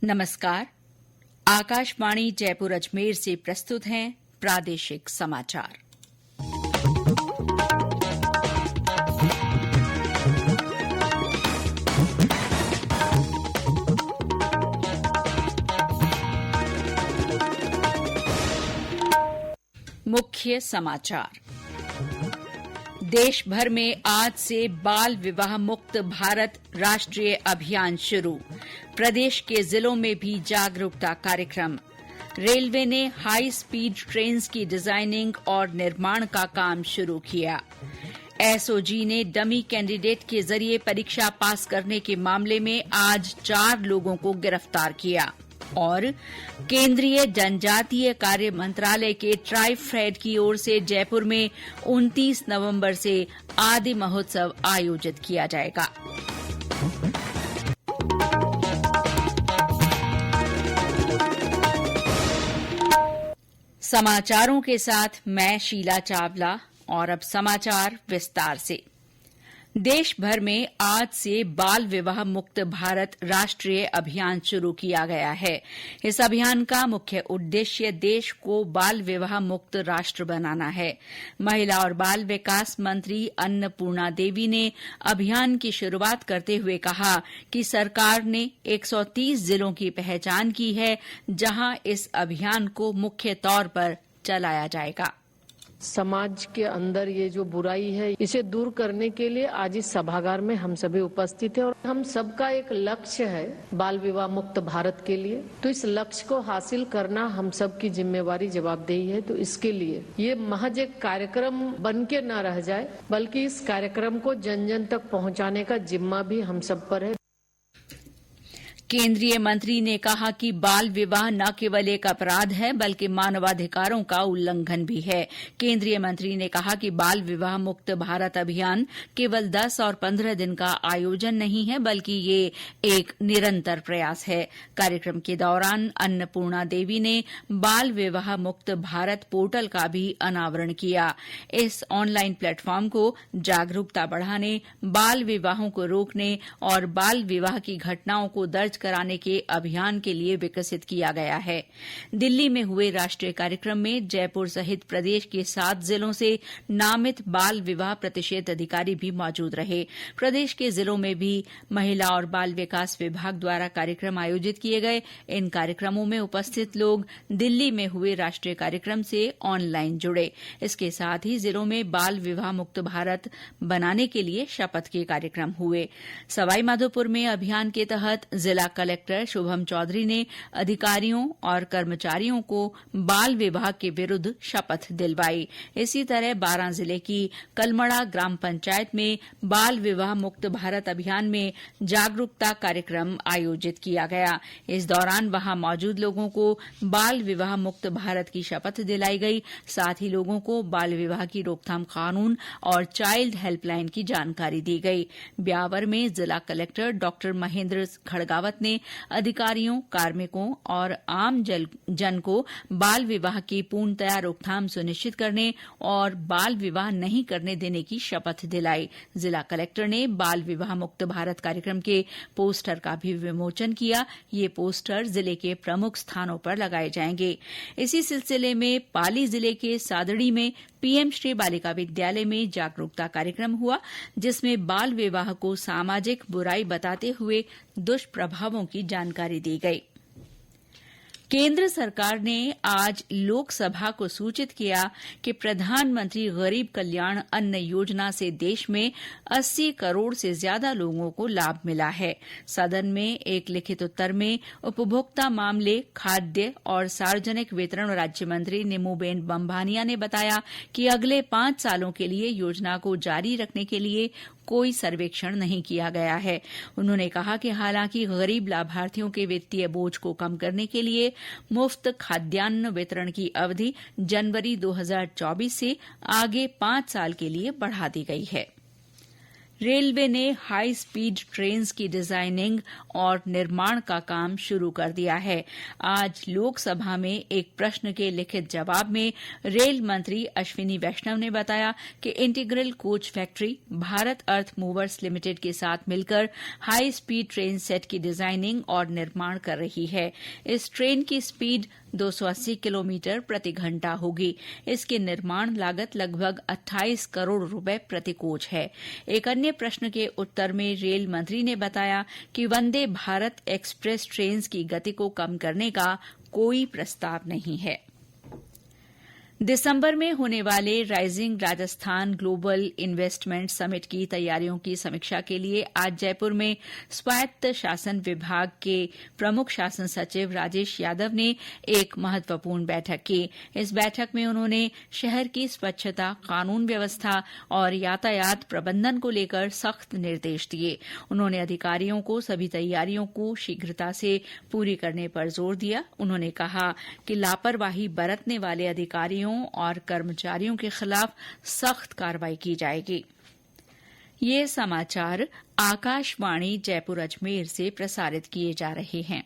नमस्कार। आकाशवाणी जयपुर अजमेर से प्रस्तुत हैं प्रादेशिक समाचार। मुख्य समाचार। देश भर में आज से बाल विवाह मुक्त भारत राष्ट्रीय अभियान शुरू। प्रदेश के जिलों में भी जागरूकता कार्यक्रम। रेलवे ने हाई स्पीड ट्रेन्स की डिजाइनिंग और निर्माण का काम शुरू किया। एसओजी ने डमी कैंडिडेट के जरिए परीक्षा पास करने के मामले में आज 4 लोगों को गिरफ्तार किया। और केंद्रीय जनजातीय कार्य मंत्रालय के ट्राइफेड की ओर से जयपुर में 29 नवंबर से आदि महोत्सव आयोजित किया जाएगा। समाचारों के साथ मैं शीला चावला और अब समाचार विस्तार से। देश भर में आज से बाल विवाह मुक्त भारत राष्ट्रीय अभियान शुरू किया गया है। इस अभियान का मुख्य उद्देश्य देश को बाल विवाह मुक्त राष्ट्र बनाना है। महिला और बाल विकास मंत्री अन्नपूर्णा देवी ने अभियान की शुरुआत करते हुए कहा कि सरकार ने 130 जिलों की पहचान की है, जहां इस अभियान को मुख्य तौर पर चलाया जाएगा। समाज के अंदर ये जो बुराई है, इसे दूर करने के लिए आज इस सभागार में हम सभी उपस्थित हैं और हम सबका एक लक्ष्य है बाल विवाह मुक्त भारत के लिए। तो इस लक्ष्य को हासिल करना हम सबकी जिम्मेवारी, जवाबदेही है। तो इसके लिए ये महज एक कार्यक्रम बन के न रह जाए, बल्कि इस कार्यक्रम को जन जन तक पहुँचाने का जिम्मा भी हम सब पर है। केंद्रीय मंत्री ने कहा कि बाल विवाह न केवल एक अपराध है, बल्कि मानवाधिकारों का उल्लंघन भी है। केंद्रीय मंत्री ने कहा कि बाल विवाह मुक्त भारत अभियान केवल 10 और 15 दिन का आयोजन नहीं है, बल्कि ये एक निरंतर प्रयास है। कार्यक्रम के दौरान अन्नपूर्णा देवी ने बाल विवाह मुक्त भारत पोर्टल का भी अनावरण किया। इस ऑनलाइन प्लेटफॉर्म को जागरूकता बढ़ाने, बाल विवाहों को रोकने और बाल विवाह की घटनाओं को दर्ज कराने के अभियान के लिए विकसित किया गया है। दिल्ली में हुए राष्ट्रीय कार्यक्रम में जयपुर सहित प्रदेश के 7 जिलों से नामित बाल विवाह प्रतिशत अधिकारी भी मौजूद रहे। प्रदेश के जिलों में भी महिला और बाल विकास विभाग द्वारा कार्यक्रम आयोजित किए गए। इन कार्यक्रमों में उपस्थित लोग दिल्ली में हुए राष्ट्रीय कार्यक्रम से ऑनलाइन जुड़े। इसके साथ ही जिलों में बाल विवाह मुक्त भारत बनाने के लिए शपथ के कार्यक्रम हुए। सवाईमाधोपुर में अभियान के तहत जिला कलेक्टर शुभम चौधरी ने अधिकारियों और कर्मचारियों को बाल विवाह के विरुद्ध शपथ दिलवाई। इसी तरह 12 जिले की कलमड़ा ग्राम पंचायत में बाल विवाह मुक्त भारत अभियान में जागरूकता कार्यक्रम आयोजित किया गया। इस दौरान वहां मौजूद लोगों को बाल विवाह मुक्त भारत की शपथ दिलाई गई। साथ ही लोगों को बाल विवाह की रोकथाम कानून और चाइल्ड हेल्पलाइन की जानकारी दी गई। ब्यावर में जिला कलेक्टर डॉ महेंद्र खड़गावत ने अधिकारियों, कार्मिकों और आम जन को बाल विवाह की पूर्णतया रोकथाम सुनिश्चित करने और बाल विवाह नहीं करने देने की शपथ दिलाई। जिला कलेक्टर ने बाल विवाह मुक्त भारत कार्यक्रम के पोस्टर का भी विमोचन किया। ये पोस्टर जिले के प्रमुख स्थानों पर लगाए जाएंगे। इसी सिलसिले में पाली जिले के सादड़ी में पीएम श्री बालिका विद्यालय में जागरूकता कार्यक्रम हुआ, जिसमें बाल विवाह को सामाजिक बुराई बताते हुए दुष्प्रभावों की जानकारी दी गई। केंद्र सरकार ने आज लोकसभा को सूचित किया कि प्रधानमंत्री गरीब कल्याण अन्न योजना से देश में 80 करोड़ से ज्यादा लोगों को लाभ मिला है। सदन में एक लिखित उत्तर में उपभोक्ता मामले, खाद्य और सार्वजनिक वितरण राज्य मंत्री निमूबेन बम्भानिया ने बताया कि अगले 5 सालों के लिए योजना को जारी रखने के लिए कोई सर्वेक्षण नहीं किया गया है। उन्होंने कहा कि हालांकि गरीब लाभार्थियों के वित्तीय बोझ को कम करने के लिए मुफ्त खाद्यान्न वितरण की अवधि जनवरी 2024 से आगे 5 साल के लिए बढ़ा दी गई है। रेलवे ने हाई स्पीड ट्रेन्स की डिजाइनिंग और निर्माण का काम शुरू कर दिया है। आज लोकसभा में एक प्रश्न के लिखित जवाब में रेल मंत्री अश्विनी वैष्णव ने बताया कि इंटीग्रल कोच फैक्ट्री भारत अर्थ मूवर्स लिमिटेड के साथ मिलकर हाई स्पीड ट्रेन सेट की डिजाइनिंग और निर्माण कर रही है। इस ट्रेन की स्पीड 280 किलोमीटर प्रति घंटा होगी। इसकी निर्माण लागत लगभग 28 करोड़ रुपए प्रति कोच है। एक अन्य प्रश्न के उत्तर में रेल मंत्री ने बताया कि वंदे भारत एक्सप्रेस ट्रेन की गति को कम करने का कोई प्रस्ताव नहीं है। दिसंबर में होने वाले rising Rajasthan global investment summit की तैयारियों की समीक्षा के लिए आज जयपुर में स्वायत्त शासन विभाग के प्रमुख शासन सचिव राजेश यादव ने एक महत्वपूर्ण बैठक की। इस बैठक में उन्होंने शहर की स्वच्छता, कानून व्यवस्था और यातायात प्रबंधन को लेकर सख्त निर्देश दिए। उन्होंने अधिकारियों को सभी तैयारियों को शीघ्रता से पूरी करने पर जोर दिया। उन्होंने कहा कि लापरवाही बरतने वाले अधिकारियों और कर्मचारियों के खिलाफ सख्त कार्रवाई की जाएगी। ये समाचार आकाशवाणी जयपुर अजमेर से प्रसारित किए जा रहे हैं।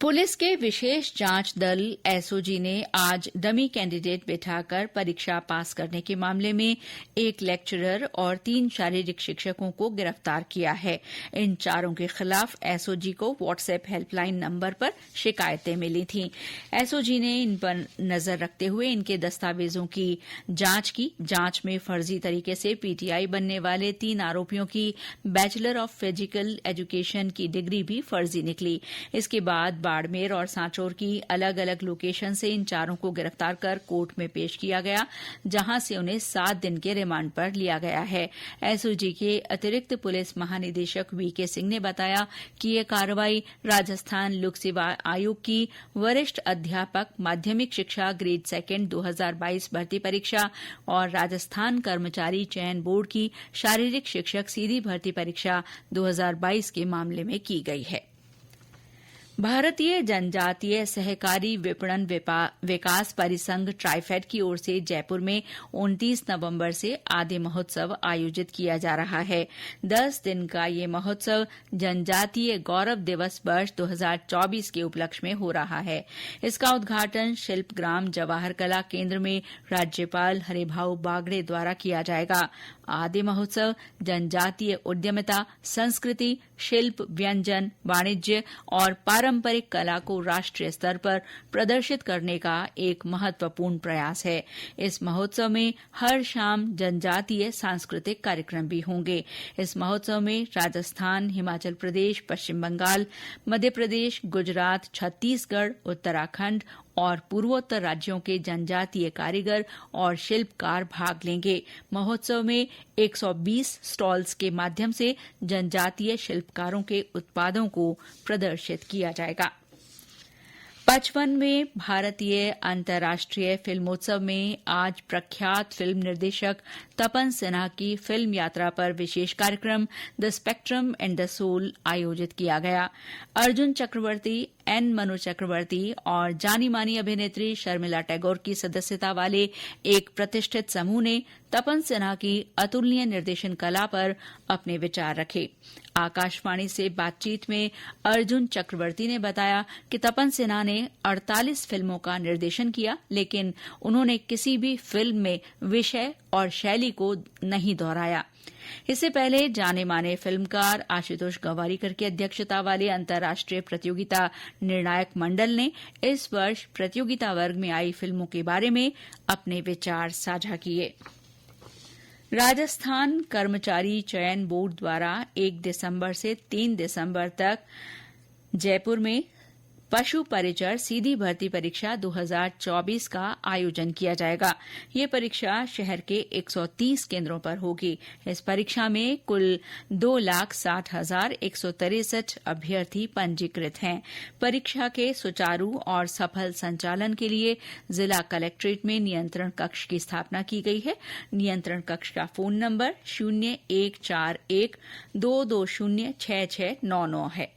पुलिस के विशेष जांच दल एसओजी ने आज डमी कैंडिडेट बिठाकर परीक्षा पास करने के मामले में एक लेक्चरर और 3 शारीरिक शिक्षकों को गिरफ्तार किया है। इन चारों के खिलाफ एसओजी को व्हाट्सएप हेल्पलाइन नंबर पर शिकायतें मिली थीं। एसओजी ने इन पर नजर रखते हुए इनके दस्तावेजों की जांच की। जांच में फर्जी तरीके से पीटीआई बनने वाले 3 आरोपियों की बैचलर ऑफ फिजिकल एजुकेशन की डिग्री भी फर्जी निकली। इसके बाद बाड़मेर और सांचौर की अलग अलग लोकेशन से इन चारों को गिरफ्तार कर कोर्ट में पेश किया गया, जहां से उन्हें 7 दिन के रिमांड पर लिया गया है। एसओजी के अतिरिक्त पुलिस महानिदेशक वीके सिंह ने बताया कि ये कार्रवाई राजस्थान लोक सेवा आयोग की वरिष्ठ अध्यापक माध्यमिक शिक्षा ग्रेड 2 2022 भर्ती परीक्षा और राजस्थान कर्मचारी चयन बोर्ड की शारीरिक शिक्षक सीधी भर्ती परीक्षा 2022 के मामले में की गई है। भारतीय जनजातीय सहकारी विपणन विकास परिसंघ ट्राइफेड की ओर से जयपुर में 29 नवंबर से आदि महोत्सव आयोजित किया जा रहा है। 10 दिन का ये महोत्सव जनजातीय गौरव दिवस वर्ष 2024 के उपलक्ष्य में हो रहा है। इसका उद्घाटन शिल्पग्राम जवाहर कला केंद्र में राज्यपाल हरिभाऊ बागड़े द्वारा किया जाएगा। आदि महोत्सव जनजातीय उद्यमिता, संस्कृति, शिल्प, व्यंजन, वाणिज्य और पारंपरिक कला को राष्ट्रीय स्तर पर प्रदर्शित करने का एक महत्वपूर्ण प्रयास है। इस महोत्सव में हर शाम जनजातीय सांस्कृतिक कार्यक्रम भी होंगे। इस महोत्सव में राजस्थान, हिमाचल प्रदेश, पश्चिम बंगाल, मध्य प्रदेश, गुजरात, छत्तीसगढ़, उत्तराखंड और पूर्वोत्तर राज्यों के जनजातीय कारीगर और शिल्पकार भाग लेंगे। महोत्सव में 120 स्टॉल्स के माध्यम से जनजातीय शिल्पकारों के उत्पादों को प्रदर्शित किया जाएगा। 55वें भारतीय अंतर्राष्ट्रीय फिल्मोत्सव में आज प्रख्यात फिल्म निर्देशक तपन सिन्हा की फिल्म यात्रा पर विशेष कार्यक्रम the spectrum and the soul आयोजित किया गया। अर्जुन चक्रवर्ती, एन मनु चक्रवर्ती और जानी मानी अभिनेत्री शर्मिला टैगोर की सदस्यता वाले एक प्रतिष्ठित समूह ने तपन सिन्हा की अतुलनीय निर्देशन कला पर अपने विचार रखे। आकाशवाणी से बातचीत में अर्जुन चक्रवर्ती ने बताया कि तपन सिन्हा ने 48 फिल्मों का निर्देशन किया, लेकिन उन्होंने किसी भी फिल्म में विषय और शैली को नहीं दोहराया। इससे पहले जाने माने फिल्मकार आशुतोष गवारीकर की अध्यक्षता वाले अंतर्राष्ट्रीय प्रतियोगिता निर्णायक मंडल ने इस वर्ष प्रतियोगिता वर्ग में आई फिल्मों के बारे में अपने विचार साझा किए। राजस्थान कर्मचारी चयन बोर्ड द्वारा 1 दिसंबर से 3 दिसंबर तक जयपुर में पशु परिचर सीधी भर्ती परीक्षा 2024 का आयोजन किया जाएगा। ये परीक्षा शहर के 130 केंद्रों पर होगी। इस परीक्षा में कुल 2,60,163 अभ्यर्थी पंजीकृत हैं। परीक्षा के सुचारू और सफल संचालन के लिए जिला कलेक्ट्रेट में नियंत्रण कक्ष की स्थापना की गई है। नियंत्रण कक्ष का फोन नंबर 0141 220 6699 है।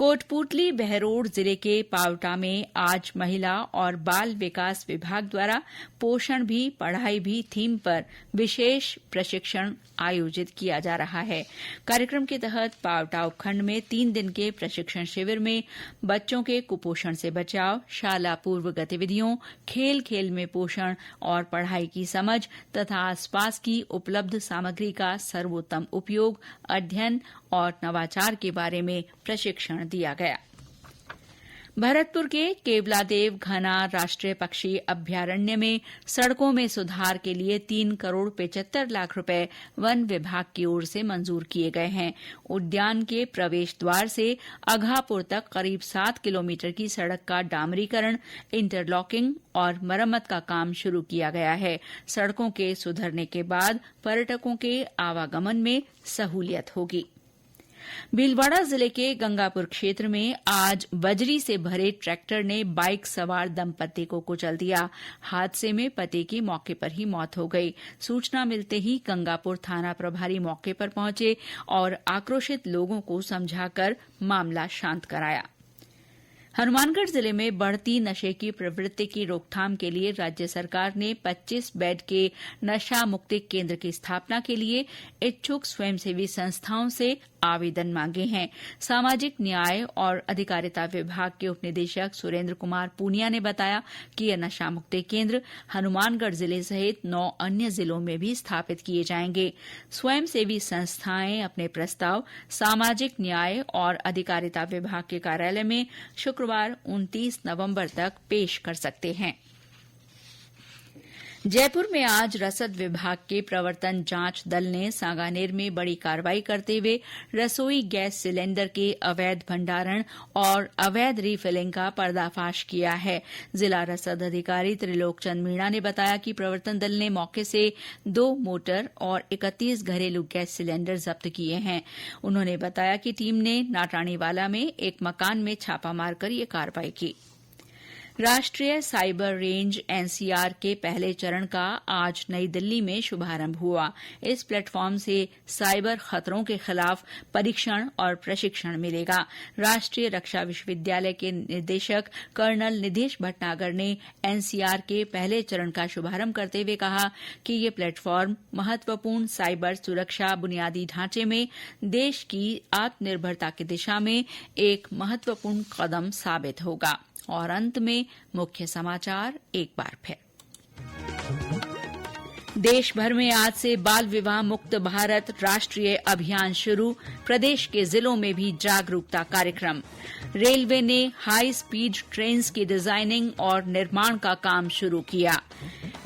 कोटपूतली बहरोड जिले के पावटा में आज महिला और बाल विकास विभाग द्वारा पोषण भी पढ़ाई भी थीम पर विशेष प्रशिक्षण आयोजित किया जा रहा है। कार्यक्रम के तहत पावटा उपखंड में 3 दिन के प्रशिक्षण शिविर में बच्चों के कुपोषण से बचाव, शाला पूर्व गतिविधियों, खेल खेल में पोषण और पढ़ाई की समझ तथा आसपास की उपलब्ध सामग्री का सर्वोत्तम उपयोग, अध्ययन और नवाचार के बारे में प्रशिक्षण दिया गया। भरतपुर के केवलादेव घना राष्ट्रीय पक्षी अभ्यारण्य में सड़कों में सुधार के लिए 3 करोड़ 75 लाख रुपए वन विभाग की ओर से मंजूर किए गए हैं। उद्यान के प्रवेश द्वार से अघापुर तक करीब 7 किलोमीटर की सड़क का डामरीकरण, इंटरलॉकिंग और मरम्मत का काम शुरू किया गया है। सड़कों के सुधरने के बाद पर्यटकों के आवागमन में सहूलियत होगी। भीलवाड़ा जिले के गंगापुर क्षेत्र में आज बजरी से भरे ट्रैक्टर ने बाइक सवार दंपति को कुचल दिया। हादसे में पति की मौके पर ही मौत हो गई। सूचना मिलते ही गंगापुर थाना प्रभारी मौके पर पहुंचे और आक्रोशित लोगों को समझाकर मामला शांत कराया। हनुमानगढ़ जिले में बढ़ती नशे की प्रवृत्ति की रोकथाम के लिए राज्य सरकार ने 25 बेड के नशा मुक्ति केंद्र की स्थापना के लिए इच्छुक स्वयंसेवी संस्थाओं से आवेदन मांगे हैं। सामाजिक न्याय और अधिकारिता विभाग के उपनिदेशक सुरेंद्र कुमार पूनिया ने बताया कि ये नशा मुक्ति केंद्र हनुमानगढ़ जिले सहित 9 अन्य जिलों में भी स्थापित किए जाएंगे। स्वयंसेवी संस्थाएं अपने प्रस्ताव सामाजिक न्याय और अधिकारिता विभाग के कार्यालय में शुक्रवार 29 नवंबर तक पेश कर सकते हैं। जयपुर में आज रसद विभाग के प्रवर्तन जांच दल ने सांगानेर में बड़ी कार्रवाई करते हुए रसोई गैस सिलेंडर के अवैध भंडारण और अवैध रीफिलिंग का पर्दाफाश किया है। जिला रसद अधिकारी त्रिलोक चंद मीणा ने बताया कि प्रवर्तन दल ने मौके से 2 मोटर और 31 घरेलू गैस सिलेंडर जब्त किए हैं। उन्होंने बताया कि टीम ने नाटाणीवाला में एक मकान में छापा मारकर ये कार्रवाई की। राष्ट्रीय साइबर रेंज एनसीआर के पहले चरण का आज नई दिल्ली में शुभारंभ हुआ। इस प्लेटफॉर्म से साइबर खतरों के खिलाफ परीक्षण और प्रशिक्षण मिलेगा। राष्ट्रीय रक्षा विश्वविद्यालय के निदेशक कर्नल निधेश भटनागर ने एनसीआर के पहले चरण का शुभारंभ करते हुए कहा कि ये प्लेटफॉर्म महत्वपूर्ण साइबर सुरक्षा बुनियादी ढांचे में देश की आत्मनिर्भरता की दिशा में एक महत्वपूर्ण कदम साबित होगा। और अंत में मुख्य समाचार एक बार फिर। देश भर में आज से बाल विवाह मुक्त भारत राष्ट्रीय अभियान शुरू। प्रदेश के जिलों में भी जागरूकता कार्यक्रम। रेलवे ने हाई स्पीड ट्रेन्स की डिजाइनिंग और निर्माण का काम शुरू किया।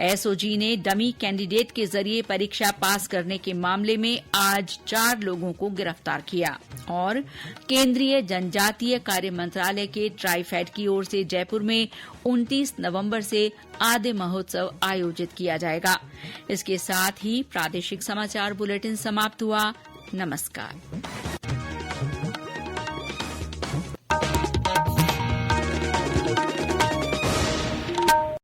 एसओजी ने डमी कैंडिडेट के जरिए परीक्षा पास करने के मामले में आज 4 लोगों को गिरफ्तार किया। और केंद्रीय जनजातीय कार्य मंत्रालय के ट्राइफेड की ओर से जयपुर में 29 नवंबर से आदि महोत्सव आयोजित किया जाएगा। इसके साथ ही प्रादेशिक समाचार बुलेटिन समाप्त हुआ। नमस्कार।